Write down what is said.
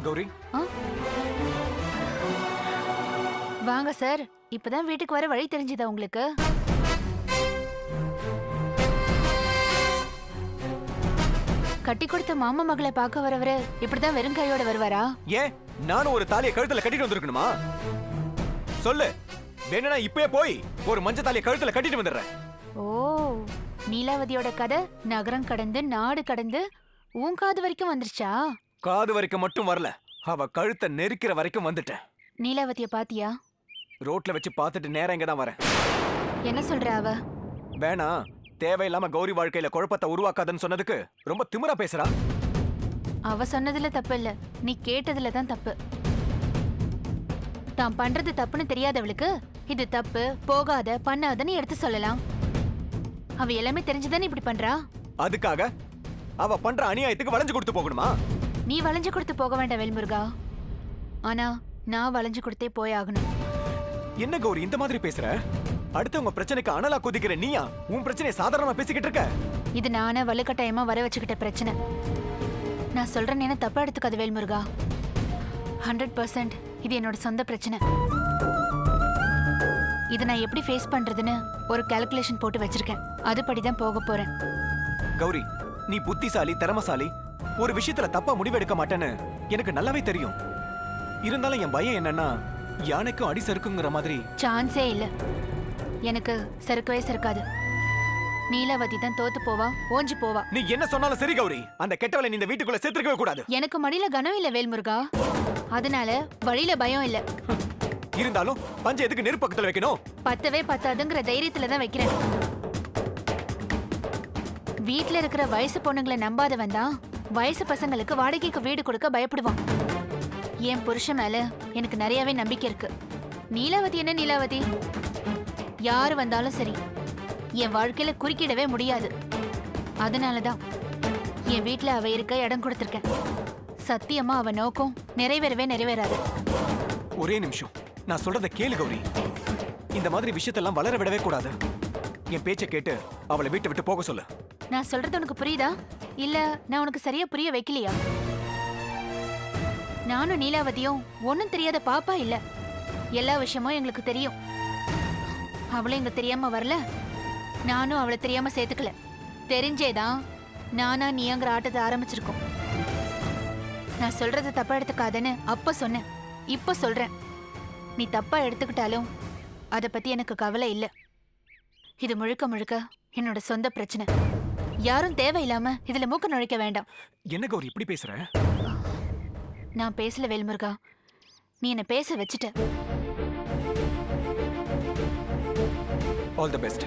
கௌரி, ஆ? வாங்க சார். இப்பதான் வீட்டுக்கு வர வழி தெரிஞ்சுதா உங்களுக்கு? கட்டி கொடுத்த மாமா மகளை பார்க்க வரவரு இப்படிதான் வெறும் கையோட வருவாரா? ஏன் நானும் ஒரு தாலியை கழுத்துல கட்டிட்டு வந்திருக்கணுமா? சொல்லு, வேணும்னா இப்பயே போய் ஒரு மஞ்சள் தாலியை கழுத்துல கட்டிட்டு வந்துடுறேன். ஓ, நீலாவதியோட கதை நகரம் கடந்து நாடு கடந்து உன் காது வரைக்கும் வந்துருச்சா? காது வரைக்கும் மட்டும் வரல, அவ கழுத்தை நெரிக்கிற வரைக்கும் வந்துட்டேன். நீலாவதிய பாத்தியா? ரோட்ல வச்சு பார்த்துட்டு நேரம் இங்க தான் வரேன். என்ன சொல்ற அவ? வேணா, தேவையில்லாம கௌரி வாழ்க்கையில குழப்பத்தை உருவாக்காதன்னு சொன்னதுக்கு ரொம்ப திமிரா பேசுறா. அவ சொன்னதுல தப்பு இல்ல, நீ கேட்டதுல தான் தப்பு. தான் பண்றது தப்புன்னு தெரியாதவளுக்கு இது தப்பு, போகாத, பண்ணாதன்னு எடுத்து சொல்லலாம். அவ எல்லாமே தெரிஞ்சுதானே இப்படி பண்றா. அதுக்காக அவ பண்ற அநியாயத்துக்கு வளைஞ்சு கொடுத்து போகணுமா? நீ வளைஞ்சு கொடுத்து போக வேண்டாம் வேல்முருகா. ஆனா நான் வளைஞ்சு கொடுத்தே போயாகணும். என்ன கௌரி இந்த மாதிரி பேசுற? அடுத்தவங்க பிரச்சனைக்கு அனலா குதிக்கிற நீயா உன் பிரச்சனையை சாதாரணமா பேசிக்கிட்டு இருக்க? இது நானே வலுக்கட்டாயமா வர வச்சுக்கிட்ட பிரச்சனை. நான் சொல்றேன்னு தப்பா எடுத்துக்காது வேல்முருகா. 100% இது என்னோட சொந்த பிரச்சனை. இதை நான் எப்படி ஃபேஸ் பண்றதுன்னு ஒரு கால்குலேஷன் போட்டு வச்சிருக்கேன். அதுபடிதான் போக போறேன். கௌரி, நீ புத்திசாலி, திறமசாலி, ஒரு விஷயத்துல தப்பா முடிவெடுக்க மாட்டேன்னு எனக்கு நல்லாவே தெரியும். இருந்தாலும் என் பயம் என்னன்னா, யானைக்கும் அடி சறுக்குங்கிற மாதிரி. சான்ஸே இல்ல, எனக்கு சறுக்கவே சறுக்காது. நீலாவதி தான் தோத்து போவா, ஓஞ்சி போவா. நீ என்ன சொன்னாலும் சரி கௌரி, அந்த கெட்டவளை நீ இந்த வீட்டுக்குள்ள சேர்த்துக்கவே கூடாது. எனக்கு மடியில கனம் இல்ல வேல்முருகா, அதனால வழியில பயம் இல்ல. இருந்தாலும் பஞ்ச எதுக்கு நெருப்பு பக்கத்துல வைக்கணும்? பத்தவே பத்தாதுங்கிற தைரியத்துல தான் வைக்கிறேன். வீட்டுல இருக்கிற வயசு பொண்ணுங்களை நம்பாதவன் தான் வயசு பசங்களுக்கு வாடகைக்கு வீடு கொடுக்க பயப்படுவான். என் புருஷன் மேல எனக்கு நிறையவே நம்பிக்கை இருக்கு. நீலாவதி என்ன நீலாவதி, யாரு வந்தாலும் சரி என் வாழ்க்கையில குறுக்கிடவே முடியாது. அதனாலதான் என் வீட்டுல அவ இருக்க இடம் கொடுத்திருக்கேன். சத்தியமா அவ நோக்கம் நிறைவேறவே நிறைவேறாது. ஒரே நிமிஷம், நான் சொல்றத கேளு கௌரி. இந்த மாதிரி விஷயத்தெல்லாம் வளர விடவே கூடாது. என் பேச்சை கேட்டு அவளை வீட்டை விட்டு போக சொல்லு. நான் சொல்றது உனக்கு புரியுதா? இல்ல நான் உனக்கு சரியா புரிய வைக்கலையா? நானும் நீலாவதியும் ஒன்னும் தெரியாத பாப்பா இல்ல. எல்லா விஷயமும் எங்களுக்கு தெரியும். அவளும் இங்க தெரியாம வரல, நானும் அவளை தெரியாம சேர்த்துக்கல. தெரிஞ்சேதான் நானா நீங்கிற ஆட்டத்தை ஆரம்பிச்சிருக்கோம். நான் சொல்றத தப்பா எடுத்துக்காதன்னு அப்ப சொன்னேன், இப்ப சொல்றேன். நீ தப்பா எடுத்துக்கிட்டாலும் அத பத்தி எனக்கு கவலை இல்ல. இது முழுக்க முழுக்க என்னோட சொந்த பிரச்சனை. யாரும் தேவையில்லாம இதுல மூக்க நுழைக்க வேண்டாம். என்ன கௌரி இப்படி பேசுற? நான் பேசல வேல்முருகா, நீ என்ன பேச வச்சுட்ட. All the best.